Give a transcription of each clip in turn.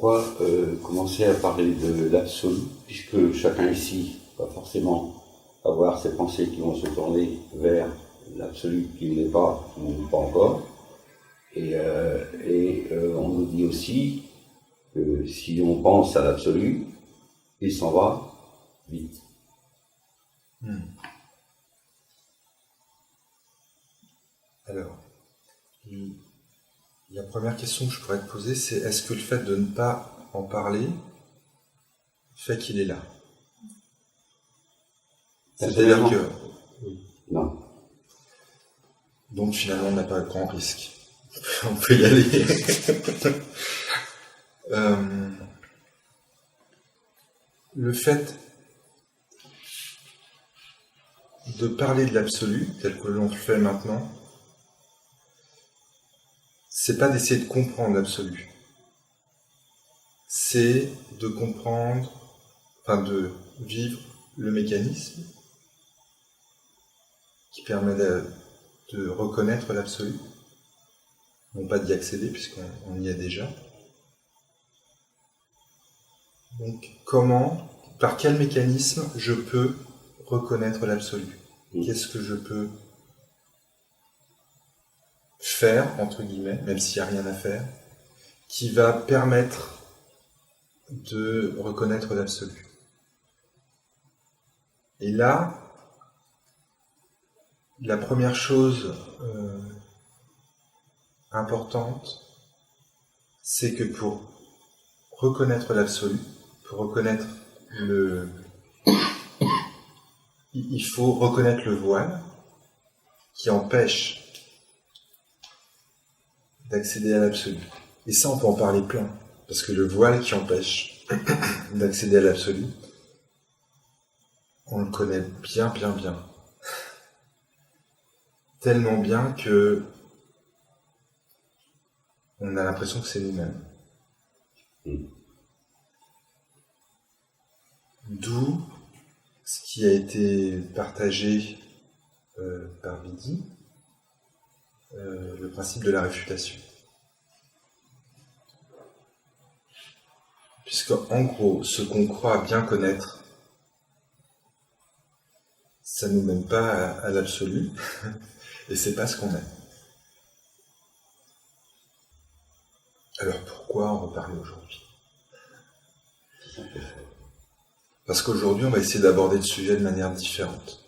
pourquoi commencer à parler de l'absolu, puisque chacun ici va forcément avoir ses pensées qui vont se tourner vers l'absolu qui ne l'est pas ou pas encore. Et on nous dit aussi que si on pense à l'absolu, il s'en va vite. Alors, la première question que je pourrais te poser, c'est est-ce que le fait de ne pas en parler fait qu'il est là? C'est-à-dire que... Non. Donc finalement, on n'a pas de grand risque. On peut y aller. Le fait de parler de l'absolu, tel que l'on le fait maintenant, c'est pas d'essayer de comprendre l'absolu. C'est de comprendre, de vivre le mécanisme qui permet de reconnaître l'absolu, non pas d'y accéder puisqu'on y est déjà. Donc par quel mécanisme je peux reconnaître l'absolu? Qu'est-ce que je peux faire, entre guillemets, même s'il n'y a rien à faire, qui va permettre de reconnaître l'absolu? Et là, la première chose importante, c'est que pour reconnaître l'absolu, pour reconnaître il faut reconnaître le voile qui empêche d'accéder à l'absolu. Et ça, on peut en parler plein, parce que le voile qui empêche d'accéder à l'absolu, on le connaît bien, bien, bien. Tellement bien que on a l'impression que c'est nous-mêmes. D'où ce qui a été partagé par Vidi, le principe de la réfutation. Puisque, en gros, ce qu'on croit bien connaître, ça ne nous mène pas à l'absolu, et c'est pas ce qu'on est. Alors pourquoi en reparler aujourd'hui? Parce qu'aujourd'hui, on va essayer d'aborder le sujet de manière différente.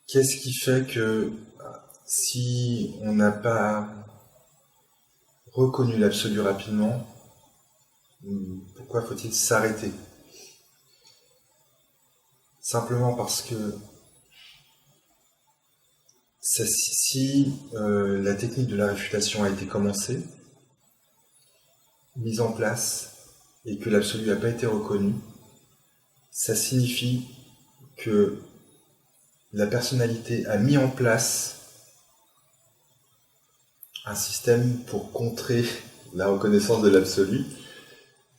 Qu'est-ce qui fait que si on n'a pas reconnu l'absolu rapidement, pourquoi faut-il s'arrêter? Simplement parce que si la technique de la réfutation a été commencée, mise en place, et que l'absolu n'a pas été reconnu, ça signifie que la personnalité a mis en place un système pour contrer la reconnaissance de l'absolu,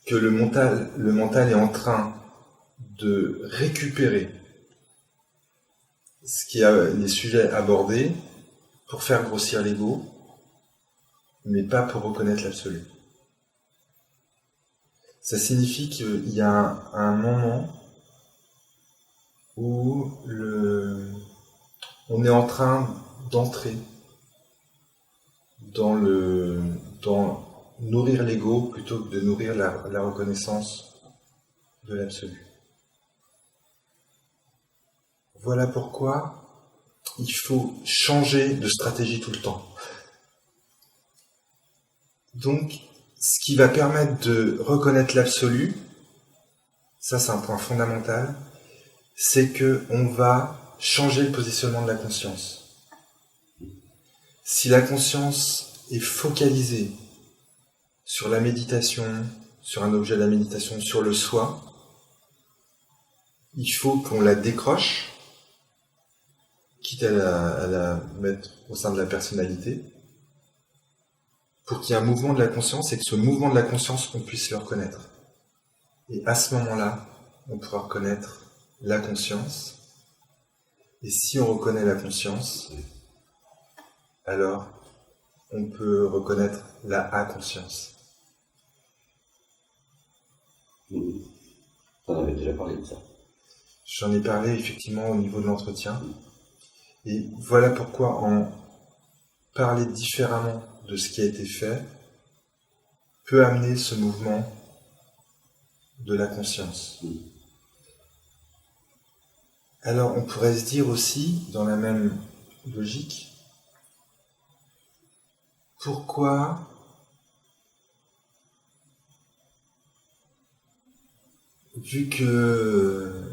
que le mental est en train de récupérer les sujets abordés pour faire grossir l'ego, mais pas pour reconnaître l'absolu. Ça signifie qu'il y a un moment où on est en train d'entrer dans nourrir l'ego plutôt que de nourrir la reconnaissance de l'absolu. Voilà pourquoi il faut changer de stratégie tout le temps. Donc, ce qui va permettre de reconnaître l'absolu, ça c'est un point fondamental, c'est qu'on va changer le positionnement de la conscience. Si la conscience est focalisée sur la méditation, sur un objet de la méditation, sur le soi, il faut qu'on la décroche, quitte à la mettre au sein de la personnalité, pour qu'il y ait un mouvement de la conscience et que ce mouvement de la conscience, on puisse le reconnaître. Et à ce moment-là, on pourra reconnaître la conscience. Et si on reconnaît la conscience, alors on peut reconnaître la inconscience. On avait déjà parlé de ça. J'en ai parlé effectivement au niveau de l'entretien. Et voilà pourquoi en parler différemment de ce qui a été fait peut amener ce mouvement de la conscience. Alors on pourrait se dire aussi, dans la même logique, pourquoi vu que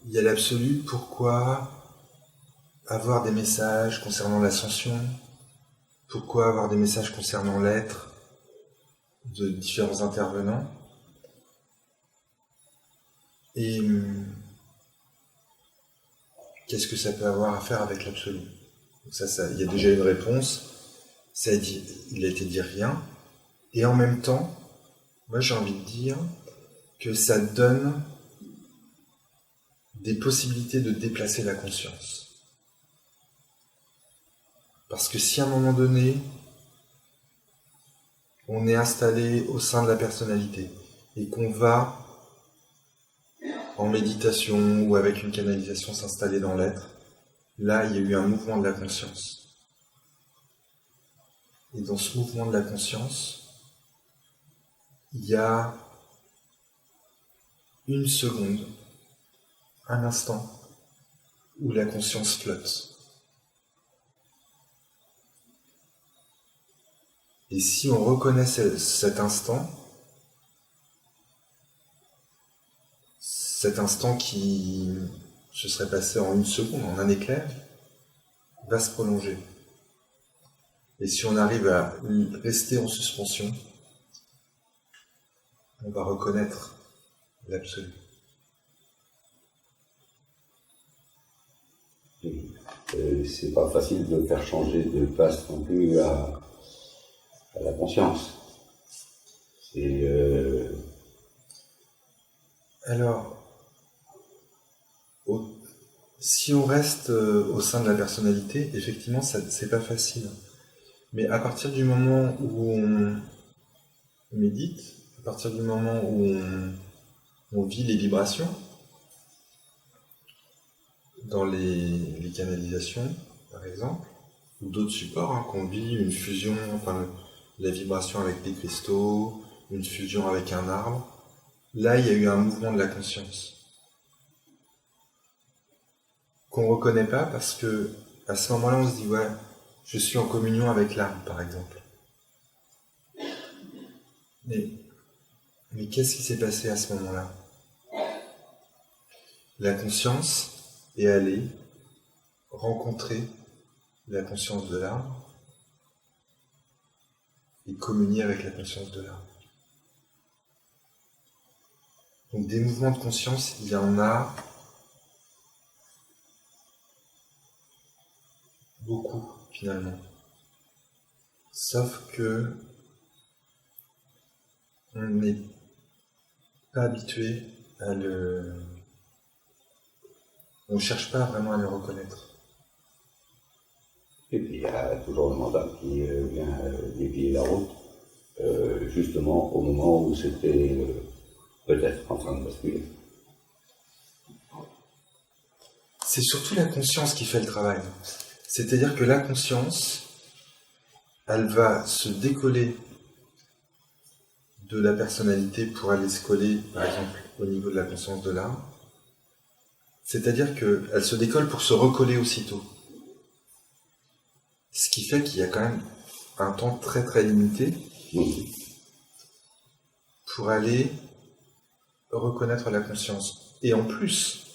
il y a l'absolu, pourquoi avoir des messages concernant l'ascension? Pourquoi avoir des messages concernant l'être de différents intervenants? Et qu'est-ce que ça peut avoir à faire avec l'absolu? Donc ça, il y a déjà une réponse. Il a été dit rien. Et en même temps, moi j'ai envie de dire que ça donne des possibilités de déplacer la conscience. Parce que si à un moment donné, on est installé au sein de la personnalité et qu'on va en méditation ou avec une canalisation s'installer dans l'être, là il y a eu un mouvement de la conscience. Et dans ce mouvement de la conscience, il y a une seconde, un instant, où la conscience flotte. Et si on reconnaît cet instant qui se serait passé en une seconde, en un éclair, va se prolonger. Et si on arrive à rester en suspension, on va reconnaître l'absolu. C'est pas facile de faire changer de place non plus à la conscience. Alors, si on reste au sein de la personnalité, effectivement, c'est pas facile. Mais à partir du moment où on médite, à partir du moment où on vit les vibrations, dans les canalisations, par exemple, ou d'autres supports, qu'on vit une fusion, enfin la vibration avec des cristaux, une fusion avec un arbre, là il y a eu un mouvement de la conscience qu'on reconnaît pas parce que à ce moment-là on se dit ouais, je suis en communion avec l'arbre par exemple. Mais qu'est-ce qui s'est passé à ce moment-là? La conscience est allée rencontrer la conscience de l'arbre et communier avec la conscience de l'arbre. Donc des mouvements de conscience, il y en a beaucoup finalement. Sauf que on n'est pas habitué à on ne cherche pas vraiment à le reconnaître. Et puis il y a toujours le mental qui vient dévier la route, justement au moment où c'était peut-être en train de basculer. C'est surtout la conscience qui fait le travail. C'est-à-dire que la conscience, elle va se décoller de la personnalité pour aller se coller, par exemple, au niveau de la conscience de l'âme. C'est-à-dire qu'elle se décolle pour se recoller aussitôt. Ce qui fait qu'il y a quand même un temps très très limité pour aller reconnaître la conscience. Et en plus,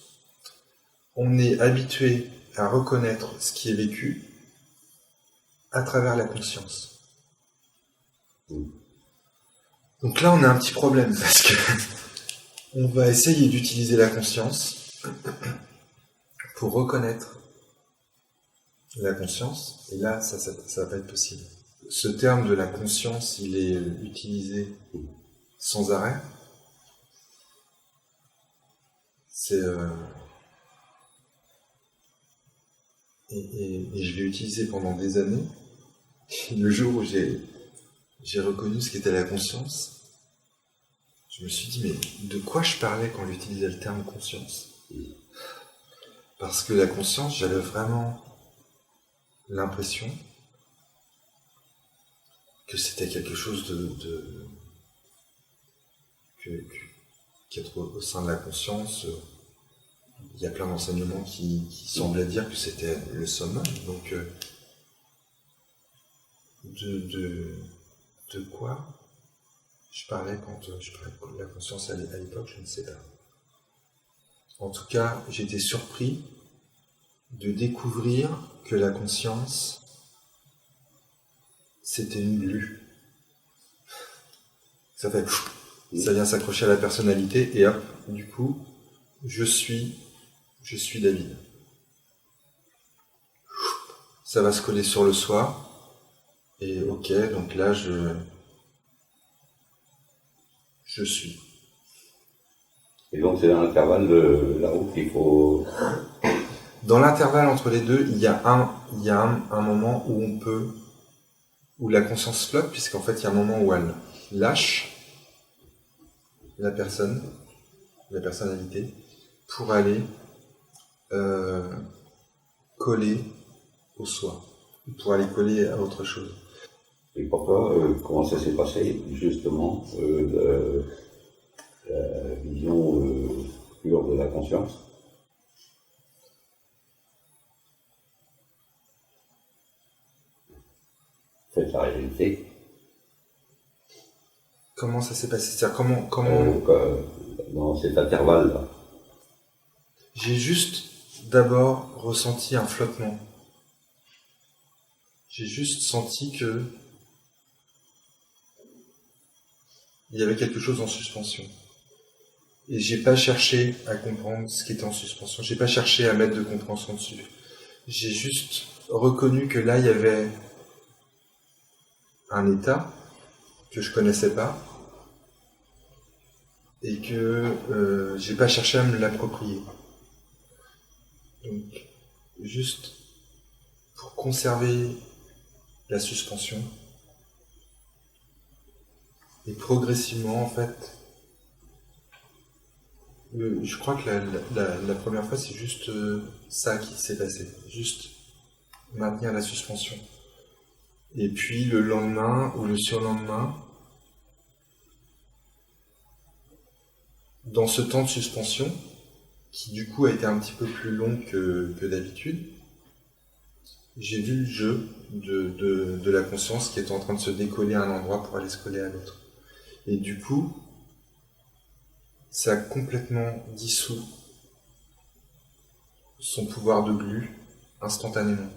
on est habitué à reconnaître ce qui est vécu à travers la conscience. Donc là, on a un petit problème parce que on va essayer d'utiliser la conscience pour reconnaître la conscience, et là, ça va pas être possible. Ce terme de la conscience, il est utilisé sans arrêt. Et je l'ai utilisé pendant des années, Le jour où j'ai reconnu ce qu'était la conscience, je me suis dit, mais de quoi je parlais quand j'utilisais le terme conscience? Parce que la conscience, j'avais vraiment l'impression que c'était quelque chose qu'être au sein de la conscience, il y a plein d'enseignements qui semblaient dire que c'était le summum. Donc, de quoi je parlais quand je parlais de la conscience à l'époque, je ne sais pas. En tout cas, j'étais surpris de découvrir que la conscience, c'était une glu. Ça fait, ça vient s'accrocher à la personnalité et hop, du coup, je suis David. Ça va se coller sur le soi. Et ok, donc là, je suis. Et donc c'est dans l'intervalle là-haut qu'il faut... Dans l'intervalle entre les deux, il y a un moment où la conscience flotte, puisqu'en fait, il y a un moment où elle lâche la personnalité, pour aller coller au soi, pour aller coller à autre chose. Et pour toi, comment ça s'est passé, justement, la vision pure de la conscience? C'est la réalité. Comment ça s'est passé? C'est-à-dire comment... Dans cet intervalle-là. J'ai juste d'abord ressenti un flottement. J'ai juste senti que il y avait quelque chose en suspension. Et j'ai pas cherché à comprendre ce qui était en suspension. J'ai pas cherché à mettre de compréhension dessus. J'ai juste reconnu que là, il y avait un état que je connaissais pas et que j'ai pas cherché à me l'approprier. Donc, juste pour conserver la suspension et progressivement, en fait, je crois que la première fois, c'est juste ça qui s'est passé. Juste maintenir la suspension. Et puis le lendemain ou le surlendemain, dans ce temps de suspension, qui du coup a été un petit peu plus long que d'habitude, j'ai vu le jeu de la conscience qui est en train de se décoller à un endroit pour aller se coller à l'autre. Et du coup, ça a complètement dissous son pouvoir de glu instantanément.